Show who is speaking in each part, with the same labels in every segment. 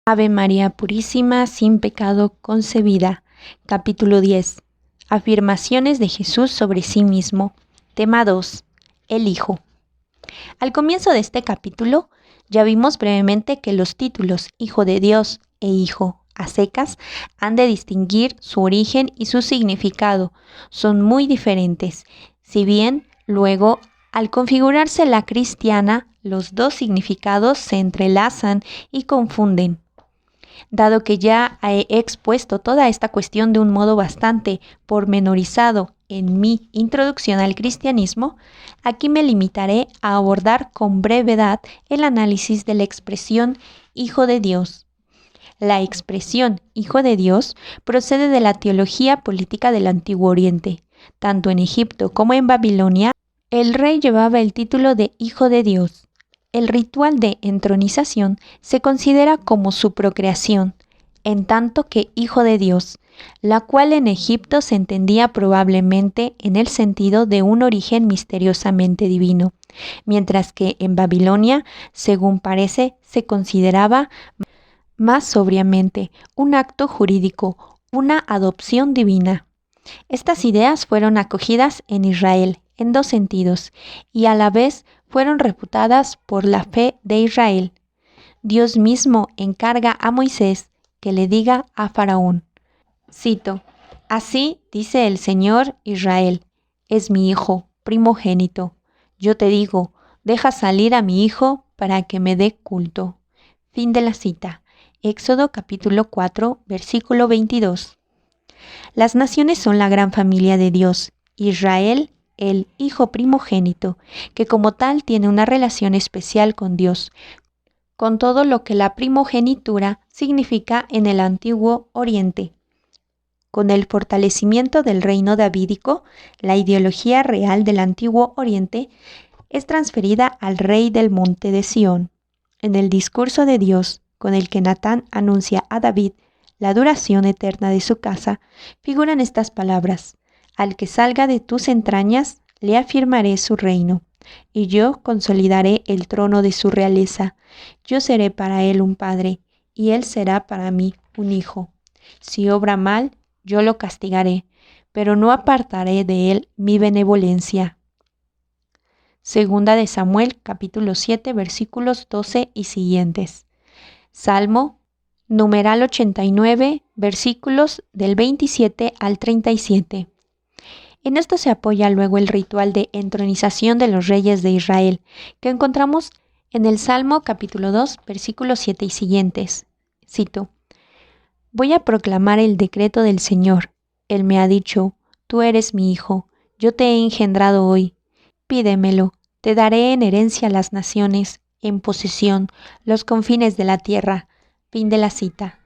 Speaker 1: Ave María Purísima, sin pecado concebida. Capítulo 10. Afirmaciones de Jesús sobre sí mismo. Tema 2. El Hijo. Al comienzo de este capítulo, ya vimos brevemente que los títulos Hijo de Dios e Hijo a secas han de distinguir su origen y su significado. Son muy diferentes. Si bien, luego, al configurarse la cristiana, los dos significados se entrelazan y confunden. Dado que ya he expuesto toda esta cuestión de un modo bastante pormenorizado en mi introducción al cristianismo, aquí me limitaré a abordar con brevedad el análisis de la expresión Hijo de Dios. La expresión Hijo de Dios procede de la teología política del Antiguo Oriente. Tanto en Egipto como en Babilonia, el rey llevaba el título de Hijo de Dios. El ritual de entronización se considera como su procreación, en tanto que Hijo de Dios, la cual en Egipto se entendía probablemente en el sentido de un origen misteriosamente divino, mientras que en Babilonia, según parece, se consideraba más sobriamente un acto jurídico, una adopción divina. Estas ideas fueron acogidas en Israel en dos sentidos y a la vez fueron reputadas por la fe de Israel. Dios mismo encarga a Moisés que le diga a Faraón, cito, «Así dice el Señor Israel, es mi hijo primogénito. Yo te digo, deja salir a mi hijo para que me dé culto». Fin de la cita. Éxodo capítulo 4, versículo 22. Las naciones son la gran familia de Dios. Israel, el hijo primogénito, que como tal tiene una relación especial con Dios, con todo lo que la primogenitura significa en el Antiguo Oriente. Con el fortalecimiento del reino davídico, la ideología real del Antiguo Oriente es transferida al rey del monte de Sión. En el discurso de Dios, con el que Natán anuncia a David la duración eterna de su casa, figuran estas palabras: «Al que salga de tus entrañas, le afirmaré su reino, y yo consolidaré el trono de su realeza. Yo seré para él un padre, y él será para mí un hijo. Si obra mal, yo lo castigaré, pero no apartaré de él mi benevolencia». Segunda de Samuel, capítulo 7, versículos 12 y siguientes. Salmo numeral 89, versículos del 27 al 37. En esto se apoya luego el ritual de entronización de los reyes de Israel, que encontramos en el Salmo capítulo 2, versículos 7 y siguientes. Cito: «Voy a proclamar el decreto del Señor. Él me ha dicho, tú eres mi hijo, yo te he engendrado hoy. Pídemelo, te daré en herencia las naciones, en posesión, los confines de la tierra». Fin de la cita.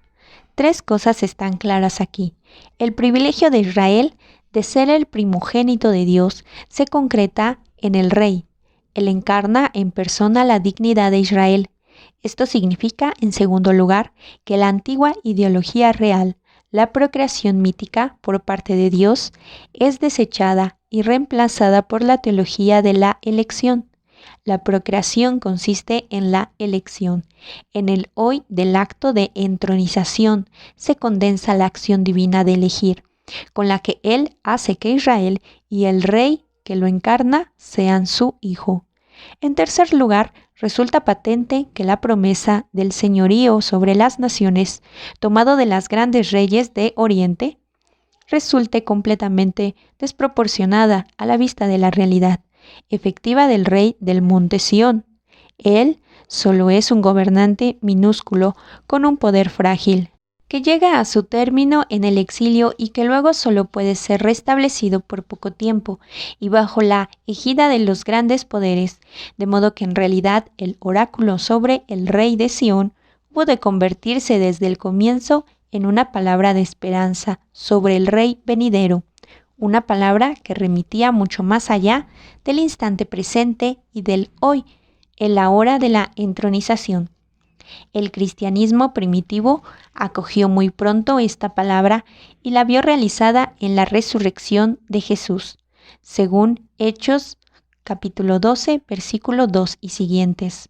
Speaker 1: Tres cosas están claras aquí. El privilegio de Israel de ser el primogénito de Dios se concreta en el rey. Él encarna en persona la dignidad de Israel. Esto significa, en segundo lugar, que la antigua ideología real, la procreación mítica por parte de Dios, es desechada y reemplazada por la teología de la elección. La procreación consiste en la elección. En el hoy del acto de entronización se condensa la acción divina de elegir, con la que Él hace que Israel y el Rey que lo encarna sean su hijo. En tercer lugar, resulta patente que la promesa del señorío sobre las naciones, tomado de las grandes reyes de Oriente, resulte completamente desproporcionada a la vista de la realidad efectiva del rey del monte Sión. Él solo es un gobernante minúsculo con un poder frágil, que llega a su término en el exilio y que luego solo puede ser restablecido por poco tiempo y bajo la égida de los grandes poderes, de modo que en realidad el oráculo sobre el rey de Sión hubo de convertirse desde el comienzo en una palabra de esperanza sobre el rey venidero, una palabra que remitía mucho más allá del instante presente y del hoy, en la hora de la entronización. El cristianismo primitivo acogió muy pronto esta palabra y la vio realizada en la resurrección de Jesús, según Hechos capítulo 12, versículo 2 y siguientes.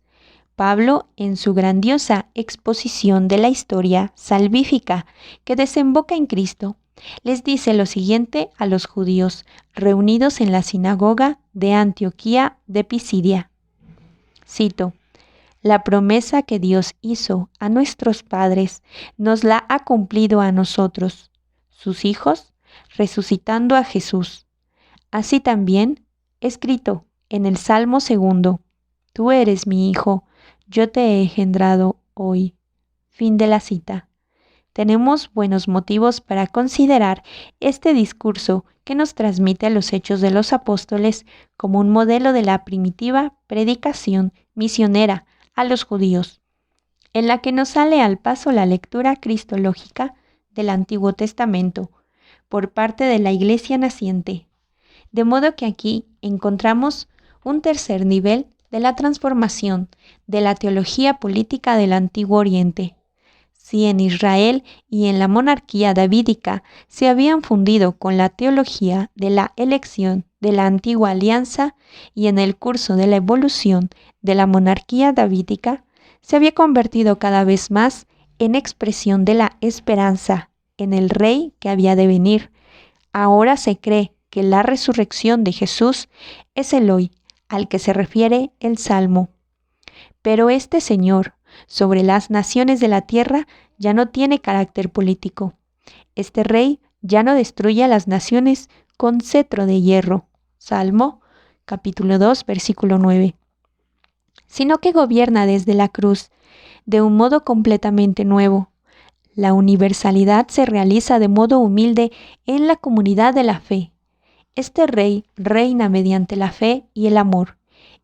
Speaker 1: Pablo, en su grandiosa exposición de la historia salvífica que desemboca en Cristo, les dice lo siguiente a los judíos reunidos en la sinagoga de Antioquía de Pisidia. Cito: la promesa que Dios hizo a nuestros padres nos la ha cumplido a nosotros, sus hijos, resucitando a Jesús. Así también, escrito en el Salmo 2, tú eres mi hijo, yo te he engendrado hoy. Fin de la cita. Tenemos buenos motivos para considerar este discurso que nos transmite los Hechos de los Apóstoles como un modelo de la primitiva predicación misionera a los judíos, en la que nos sale al paso la lectura cristológica del Antiguo Testamento por parte de la Iglesia naciente. De modo que aquí encontramos un tercer nivel de la transformación de la teología política del Antiguo Oriente. Si en Israel y en la monarquía davídica se habían fundido con la teología de la elección de la antigua alianza y en el curso de la evolución de la monarquía davídica, se había convertido cada vez más en expresión de la esperanza en el rey que había de venir. Ahora se cree que la resurrección de Jesús es el hoy al que se refiere el Salmo. Pero este Señor sobre las naciones de la tierra ya no tiene carácter político. Este rey ya no destruye a las naciones con cetro de hierro. Salmo, capítulo 2, versículo 9. Sino que gobierna desde la cruz, de un modo completamente nuevo. La universalidad se realiza de modo humilde en la comunidad de la fe. Este rey reina mediante la fe y el amor,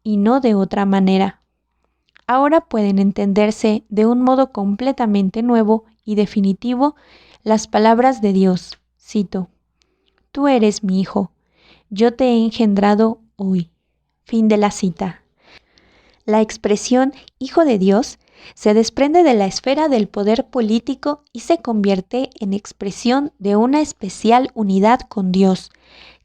Speaker 1: y no de otra manera. Ahora pueden entenderse de un modo completamente nuevo y definitivo las palabras de Dios. Cito: tú eres mi hijo, yo te he engendrado hoy. Fin de la cita. La expresión Hijo de Dios se desprende de la esfera del poder político y se convierte en expresión de una especial unidad con Dios,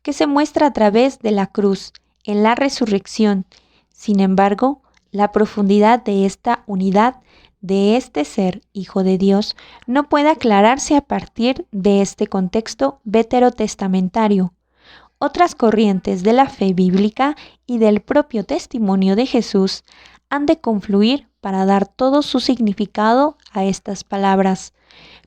Speaker 1: que se muestra a través de la cruz, en la resurrección. Sin embargo, la profundidad de esta unidad, de este ser Hijo de Dios, no puede aclararse a partir de este contexto veterotestamentario. Otras corrientes de la fe bíblica y del propio testimonio de Jesús han de confluir para dar todo su significado a estas palabras.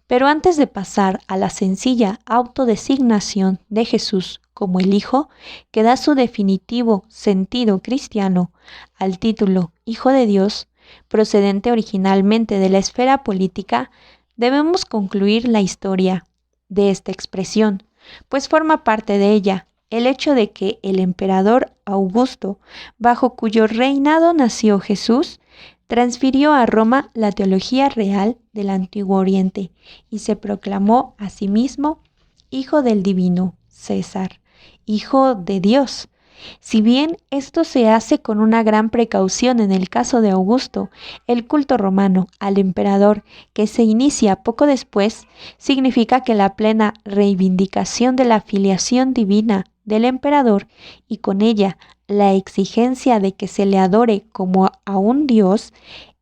Speaker 1: Pero antes de pasar a la sencilla autodesignación de Jesús como el Hijo, que da su definitivo sentido cristiano al título Hijo de Dios, procedente originalmente de la esfera política, debemos concluir la historia de esta expresión, pues forma parte de ella el hecho de que el emperador Augusto, bajo cuyo reinado nació Jesús, transfirió a Roma la teología real del Antiguo Oriente y se proclamó a sí mismo Hijo del Divino César, Hijo de Dios. Si bien esto se hace con una gran precaución en el caso de Augusto, el culto romano al emperador, que se inicia poco después, significa que la plena reivindicación de la filiación divina del emperador y con ella la exigencia de que se le adore como a un dios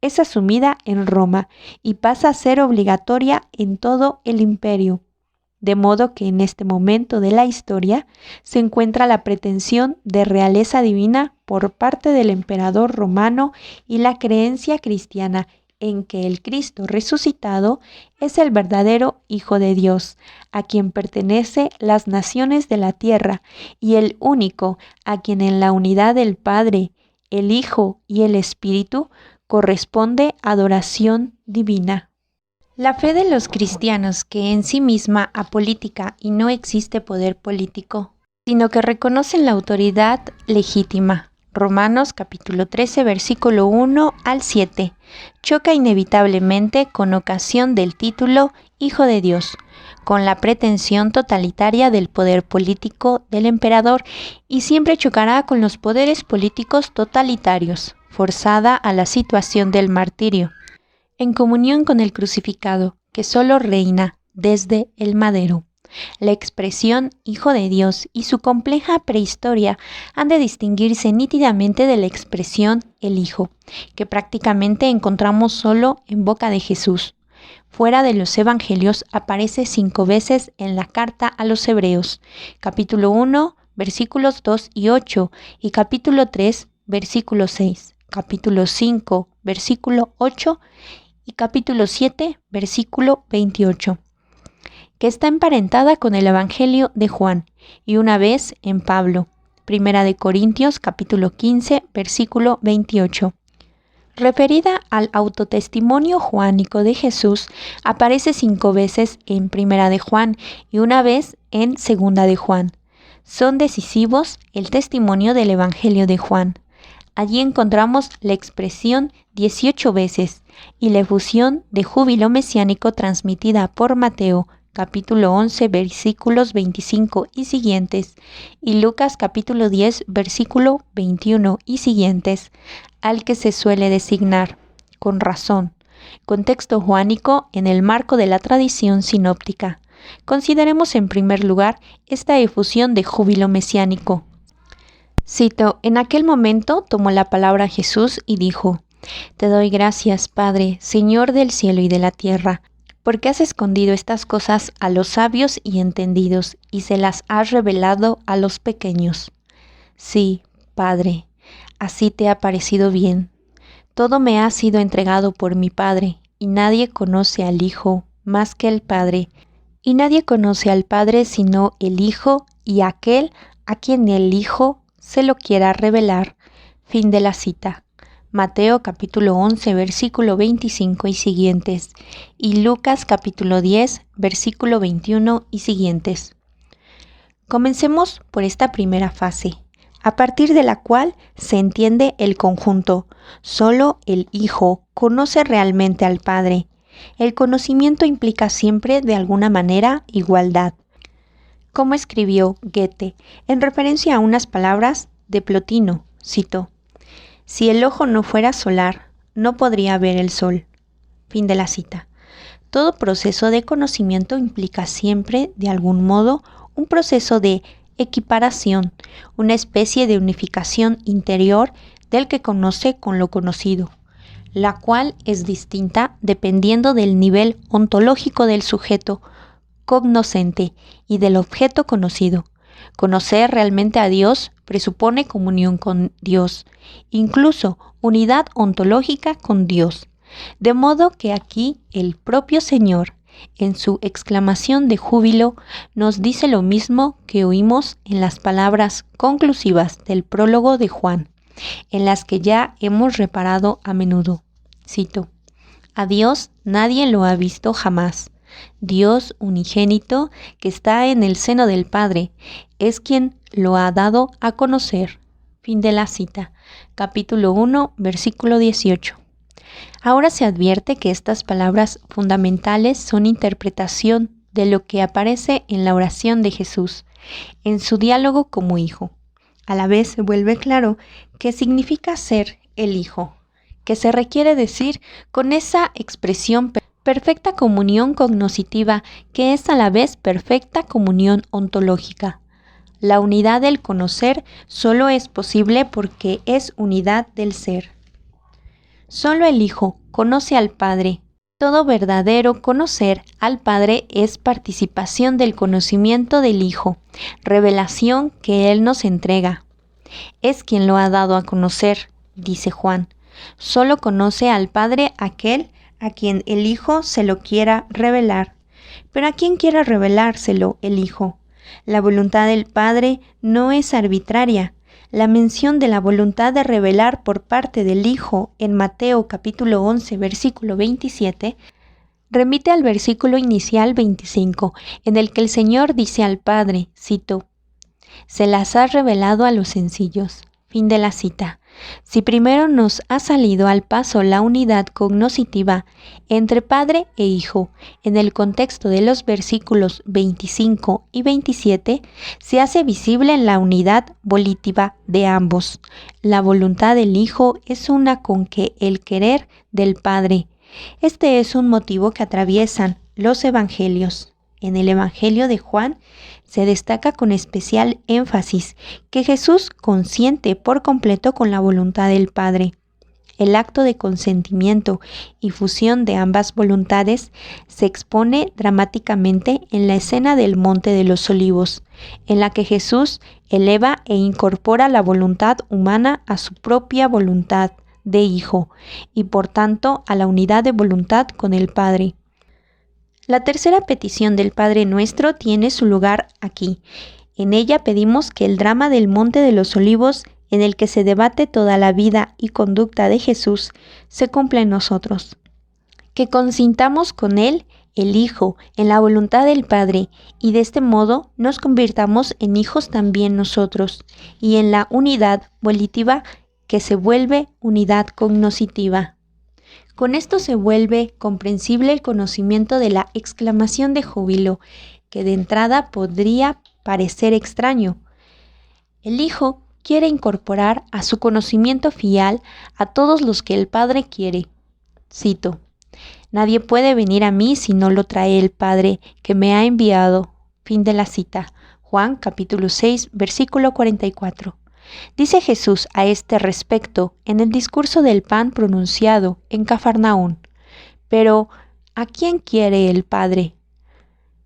Speaker 1: es asumida en Roma y pasa a ser obligatoria en todo el imperio. De modo que en este momento de la historia se encuentra la pretensión de realeza divina por parte del emperador romano y la creencia cristiana en que el Cristo resucitado es el verdadero Hijo de Dios, a quien pertenece las naciones de la tierra y el único a quien en la unidad del Padre, el Hijo y el Espíritu corresponde adoración divina. La fe de los cristianos, que en sí misma apolítica y no existe poder político, sino que reconocen la autoridad legítima. Romanos capítulo 13, versículo 1 al 7, choca inevitablemente con ocasión del título Hijo de Dios, con la pretensión totalitaria del poder político del emperador y siempre chocará con los poderes políticos totalitarios, forzada a la situación del martirio, en comunión con el crucificado, que solo reina desde el madero. La expresión Hijo de Dios y su compleja prehistoria han de distinguirse nítidamente de la expresión el Hijo, que prácticamente encontramos solo en boca de Jesús. Fuera de los evangelios aparece 5 veces en la carta a los Hebreos, capítulo 1, versículos 2 y 8, y capítulo 3, versículo 6, capítulo 5, versículo 8 y capítulo 7, versículo 28, que está emparentada con el Evangelio de Juan, y una vez en Pablo, Primera de Corintios, capítulo 15, versículo 28. Referida al autotestimonio juánico de Jesús, aparece 5 veces en Primera de Juan y una vez en Segunda de Juan. Son decisivos el testimonio del Evangelio de Juan. Allí encontramos la expresión 18 veces y la efusión de júbilo mesiánico transmitida por Mateo, capítulo 11, versículos 25 y siguientes, y Lucas, capítulo 10, versículo 21 y siguientes, al que se suele designar, con razón, contexto juánico en el marco de la tradición sinóptica. Consideremos en primer lugar esta efusión de júbilo mesiánico. Cito: en aquel momento tomó la palabra Jesús y dijo: Te doy gracias, Padre, Señor del cielo y de la tierra, porque has escondido estas cosas a los sabios y entendidos y se las has revelado a los pequeños. Sí, Padre, así te ha parecido bien. Todo me ha sido entregado por mi Padre, y nadie conoce al Hijo más que el Padre, y nadie conoce al Padre sino el Hijo y aquel a quien el Hijo se lo quiera revelar. Fin de la cita. Mateo capítulo 11, versículo 25 y siguientes, y Lucas capítulo 10, versículo 21 y siguientes. Comencemos por esta primera fase, a partir de la cual se entiende el conjunto. Solo el Hijo conoce realmente al Padre. El conocimiento implica siempre, de alguna manera, igualdad. Como escribió Goethe, en referencia a unas palabras de Plotino, cito: Si el ojo no fuera solar, no podría ver el sol. Fin de la cita. Todo proceso de conocimiento implica siempre, de algún modo, un proceso de equiparación, una especie de unificación interior del que conoce con lo conocido, la cual es distinta dependiendo del nivel ontológico del sujeto cognoscente y del objeto conocido. Conocer realmente a Dios presupone comunión con Dios, incluso unidad ontológica con Dios. De modo que aquí el propio Señor, en su exclamación de júbilo, nos dice lo mismo que oímos en las palabras conclusivas del prólogo de Juan, en las que ya hemos reparado a menudo. Cito: A Dios nadie lo ha visto jamás. Dios unigénito, que está en el seno del Padre, es quien lo ha dado a conocer. Fin de la cita. Capítulo 1, versículo 18. Ahora se advierte que estas palabras fundamentales son interpretación de lo que aparece en la oración de Jesús, en su diálogo como hijo. A la vez se vuelve claro qué significa ser el Hijo, que se requiere decir con esa expresión perfecta comunión cognoscitiva, que es a la vez perfecta comunión ontológica. La unidad del conocer solo es posible porque es unidad del ser. Solo el Hijo conoce al Padre. Todo verdadero conocer al Padre es participación del conocimiento del Hijo, revelación que Él nos entrega. Es quien lo ha dado a conocer, dice Juan. Solo conoce al Padre aquel a quien el Hijo se lo quiera revelar. Pero ¿a quién quiere revelárselo el Hijo? La voluntad del Padre no es arbitraria. La mención de la voluntad de revelar por parte del Hijo en Mateo capítulo 11, versículo 27, remite al versículo inicial 25, en el que el Señor dice al Padre, cito: Se las has revelado a los sencillos. Fin de la cita. Si primero nos ha salido al paso la unidad cognoscitiva entre Padre e Hijo en el contexto de los versículos 25 y 27, se hace visible la unidad volitiva de ambos. La voluntad del Hijo es una con que el querer del Padre. Este es un motivo que atraviesan los evangelios. en el Evangelio de Juan, se destaca con especial énfasis que Jesús consiente por completo con la voluntad del Padre. El acto de consentimiento y fusión de ambas voluntades se expone dramáticamente en la escena del Monte de los Olivos, en la que Jesús eleva e incorpora la voluntad humana a su propia voluntad de Hijo y por tanto a la unidad de voluntad con el Padre. La tercera petición del Padre Nuestro tiene su lugar aquí. En ella pedimos que el drama del Monte de los Olivos, en el que se debate toda la vida y conducta de Jesús, se cumpla en nosotros. Que consintamos con Él, el Hijo, en la voluntad del Padre, y de este modo nos convirtamos en hijos también nosotros, y en la unidad volitiva que se vuelve unidad cognoscitiva. Con esto se vuelve comprensible el conocimiento de la exclamación de júbilo, que de entrada podría parecer extraño. El Hijo quiere incorporar a su conocimiento filial a todos los que el Padre quiere. Cito: Nadie puede venir a mí si no lo trae el Padre que me ha enviado. Fin de la cita. Juan capítulo 6, versículo 44. Dice Jesús a este respecto en el discurso del pan pronunciado en Cafarnaún. Pero, ¿a quién quiere el Padre?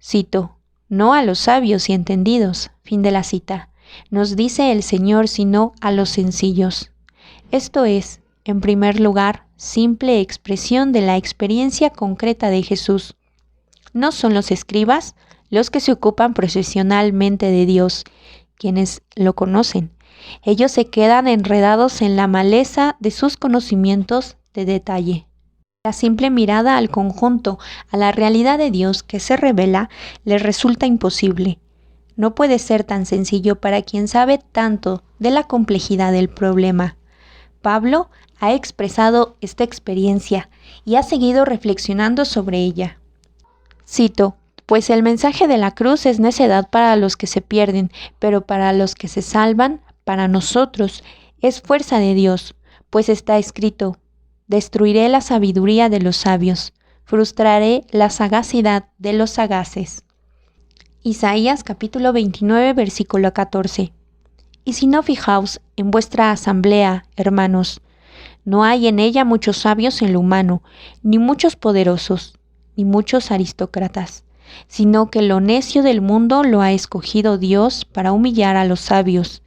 Speaker 1: Cito: No a los sabios y entendidos. Fin de la cita. Nos dice el Señor, sino a los sencillos. Esto es, en primer lugar, simple expresión de la experiencia concreta de Jesús. No son los escribas los que se ocupan profesionalmente de Dios, quienes lo conocen. Ellos se quedan enredados en la maleza de sus conocimientos de detalle. La simple mirada al conjunto, a la realidad de Dios que se revela, les resulta imposible. No puede ser tan sencillo para quien sabe tanto de la complejidad del problema. Pablo ha expresado esta experiencia y ha seguido reflexionando sobre ella. Cito: Pues el mensaje de la cruz es necedad para los que se pierden, pero para los que se salvan, para nosotros, es fuerza de Dios, pues está escrito: Destruiré la sabiduría de los sabios, frustraré la sagacidad de los sagaces. Isaías capítulo 29, versículo 14. Y si no fijaos en vuestra asamblea, hermanos, no hay en ella muchos sabios en lo humano, ni muchos poderosos, ni muchos aristócratas, sino que lo necio del mundo lo ha escogido Dios para humillar a los sabios,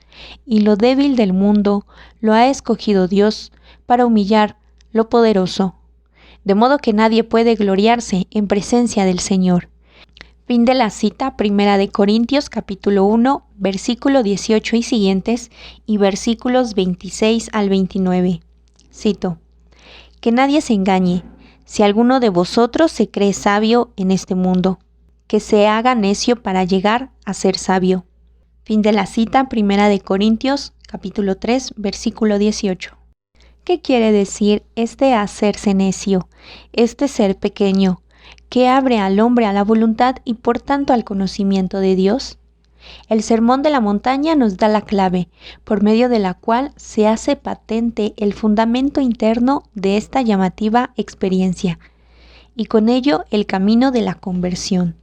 Speaker 1: y lo débil del mundo lo ha escogido Dios para humillar lo poderoso, de modo que nadie puede gloriarse en presencia del Señor. Fin de la cita. Primera de Corintios capítulo 1, versículo 18 y siguientes, y versículos 26 al 29. Cito: Que nadie se engañe. Si alguno de vosotros se cree sabio en este mundo, que se haga necio para llegar a ser sabio. Fin de la cita. Primera de Corintios capítulo 3, versículo 18. ¿Qué quiere decir este hacerse necio, este ser pequeño, que abre al hombre a la voluntad y por tanto al conocimiento de Dios? El Sermón de la Montaña nos da la clave, por medio de la cual se hace patente el fundamento interno de esta llamativa experiencia, y con ello el camino de la conversión,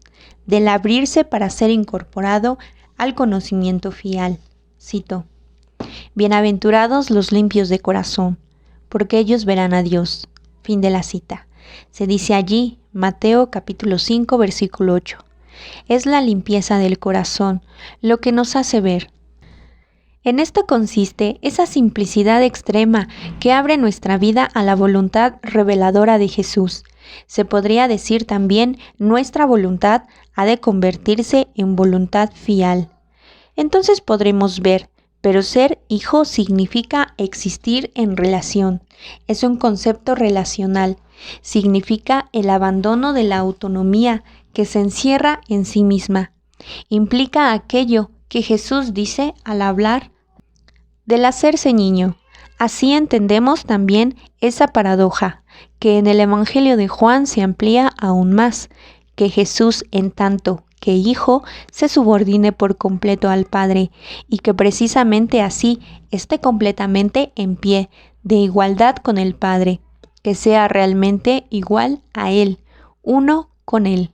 Speaker 1: del abrirse para ser incorporado al conocimiento filial. Cito: Bienaventurados los limpios de corazón, porque ellos verán a Dios. Fin de la cita. Se dice allí, Mateo capítulo 5, versículo 8. Es la limpieza del corazón lo que nos hace ver. En esto consiste esa simplicidad extrema que abre nuestra vida a la voluntad reveladora de Jesús. Se podría decir también, nuestra voluntad ha de convertirse en voluntad filial. Entonces podremos ver, pero ser hijo significa existir en relación. Es un concepto relacional. Significa el abandono de la autonomía que se encierra en sí misma. Implica aquello que Jesús dice al hablar del hacerse niño. Así entendemos también esa paradoja, que en el Evangelio de Juan se amplía aún más, que Jesús, en tanto que Hijo, se subordine por completo al Padre, y que precisamente así esté completamente en pie, de igualdad con el Padre, que sea realmente igual a Él, uno con Él.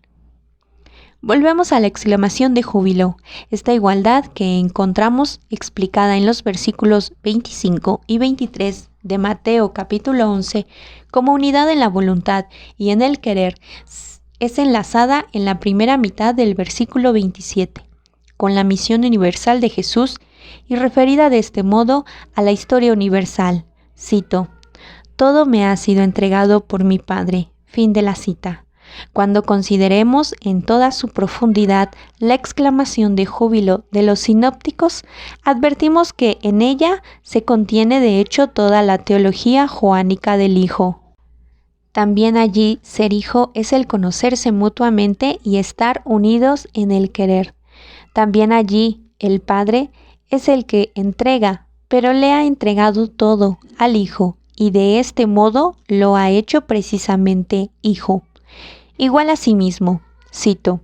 Speaker 1: Volvemos a la exclamación de júbilo, esta igualdad que encontramos explicada en los versículos 25 y 23 de Mateo capítulo 11 como unidad en la voluntad y en el querer, es enlazada en la primera mitad del versículo 27, con la misión universal de Jesús y referida de este modo a la historia universal. Cito: «Todo me ha sido entregado por mi Padre». Fin de la cita. Cuando consideremos en toda su profundidad la exclamación de júbilo de los sinópticos, advertimos que en ella se contiene de hecho toda la teología joánica del Hijo. También allí ser hijo es el conocerse mutuamente y estar unidos en el querer. También allí el Padre es el que entrega, pero le ha entregado todo al Hijo y de este modo lo ha hecho precisamente Hijo. Igual a sí mismo, cito: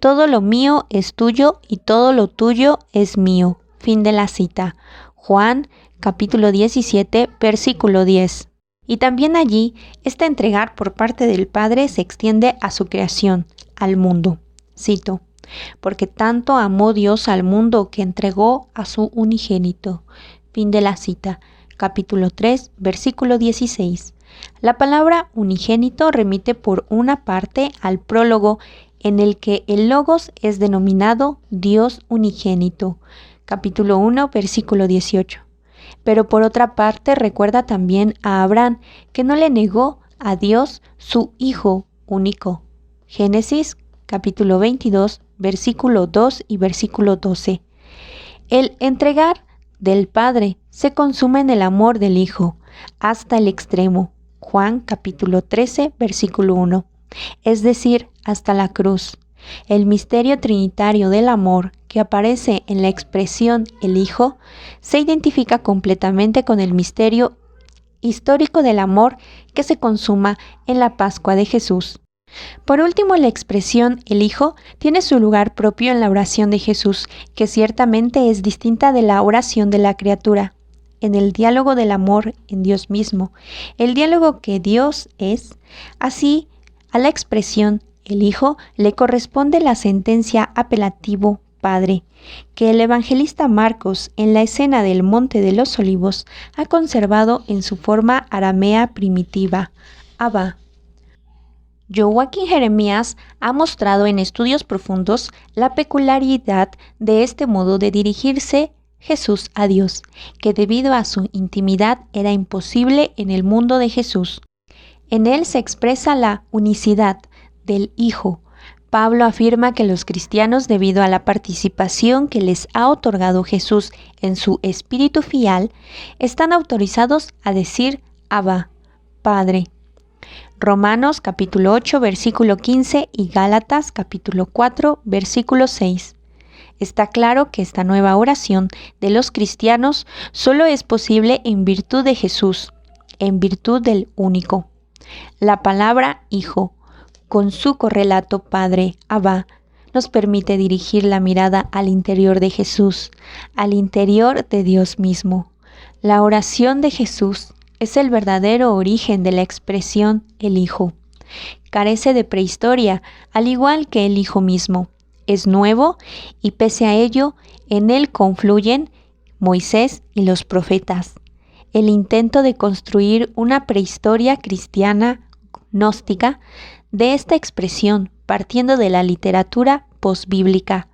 Speaker 1: «Todo lo mío es tuyo y todo lo tuyo es mío». Fin de la cita. Juan capítulo 17, versículo 10. Y también allí, este entregar por parte del Padre se extiende a su creación, al mundo. Cito: «Porque tanto amó Dios al mundo que entregó a su unigénito». Fin de la cita. Capítulo 3, versículo 16. La palabra unigénito remite por una parte al prólogo en el que el Logos es denominado Dios unigénito. Capítulo 1, versículo 18. Pero por otra parte recuerda también a Abraham, que no le negó a Dios su Hijo único. Génesis capítulo 22, versículo 2 y versículo 12. El entregar del Padre se consume en el amor del Hijo, hasta el extremo. Juan capítulo 13, versículo 1. Es decir, hasta la cruz. El misterio trinitario del amor que aparece en la expresión el Hijo se identifica completamente con el misterio histórico del amor que se consuma en la Pascua de Jesús. Por último, la expresión el Hijo tiene su lugar propio en la oración de Jesús, que ciertamente es distinta de la oración de la criatura. En el diálogo del amor en Dios mismo, el diálogo que Dios es, así a la expresión el Hijo le corresponde la sentencia apelativo Padre, que el evangelista Marcos en la escena del Monte de los Olivos ha conservado en su forma aramea primitiva, Abba. Joaquín Jeremías ha mostrado en estudios profundos la peculiaridad de este modo de dirigirse Jesús a Dios, que debido a su intimidad era imposible en el mundo de Jesús. En él se expresa la unicidad del Hijo. Pablo afirma que los cristianos, debido a la participación que les ha otorgado Jesús en su espíritu fiel, están autorizados a decir Abba, Padre. Romanos capítulo 8, versículo 15 y Gálatas capítulo 4, versículo 6. Está claro que esta nueva oración de los cristianos solo es posible en virtud de Jesús, en virtud del único. La palabra Hijo, con su correlato Padre, Abba, nos permite dirigir la mirada al interior de Jesús, al interior de Dios mismo. La oración de Jesús es el verdadero origen de la expresión el Hijo. Carece de prehistoria, al igual que el Hijo mismo. Es nuevo y pese a ello, en él confluyen Moisés y los profetas. El intento de construir una prehistoria cristiana gnóstica de esta expresión partiendo de la literatura posbíblica.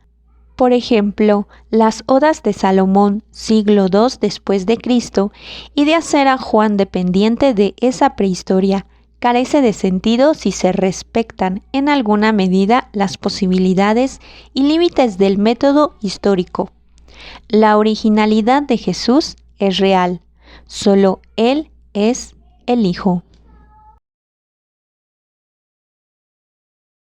Speaker 1: Por ejemplo, las Odas de Salomón, siglo II después de Cristo, y de hacer a Juan dependiente de esa prehistoria, carece de sentido si se respetan en alguna medida las posibilidades y límites del método histórico. La originalidad de Jesús es real, solo Él es el Hijo.